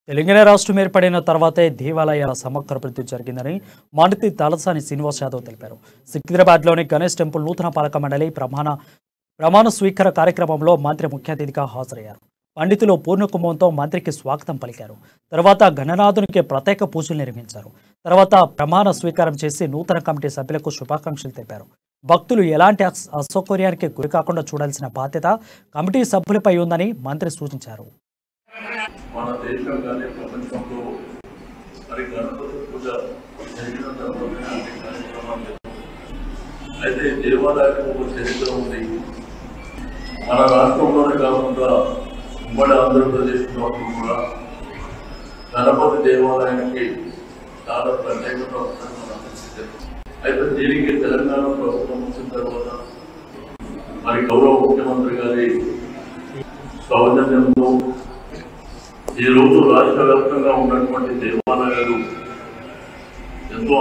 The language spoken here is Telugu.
తెలంగాణ రాష్ట్రం ఏర్పడిన తర్వాతే దేవాలయాల సమగ్రాభివృద్ధి జరిగిందని మంత్రి తలసాని శ్రీనివాస్ యాదవ్ తెలిపారు. సికింద్రాబాద్లోని గణేష్ టెంపుల్ నూతన పాలక మండలి ప్రమాణ స్వీకార కార్యక్రమంలో మంత్రి ముఖ్య అతిథిగా హాజరయ్యారు. పండితులు పూర్ణకుంభంతో మంత్రికి స్వాగతం పలికారు. తర్వాత గణనాథునికి ప్రత్యేక పూజలు నిర్వహించారు. తర్వాత ప్రమాణ స్వీకారం చేసి నూతన కమిటీ సభ్యులకు శుభాకాంక్షలు తెలిపారు. భక్తులు ఎలాంటి అసౌకర్యానికి గురికాకుండా చూడాల్సిన బాధ్యత కమిటీ సభ్యులపై ఉందని మంత్రి సూచించారు. మన దేశం కానీ ప్రపంచంలో మరి గణపతి పూజ జరిగిన తర్వాత కార్యక్రమాలు అయితే దేవాలయానికి ఒక చరిత్ర ఉంది. మన రాష్ట్రంలోనే కాకుండా ఉమ్మడి ఆంధ్రప్రదేశ్లో కూడా గణపతి దేవాలయానికి చాలా ప్రత్యేకత వస్తుంది. అయితే దీనికి తెలంగాణ ప్రభుత్వం వచ్చిన తర్వాత మరి గౌరవ ముఖ్యమంత్రి గారి సౌజన్యంతో ఈ రోజు రాష్ట్ర వ్యాప్తంగా ఉన్నటువంటి దేవాలయాలు ఎంతో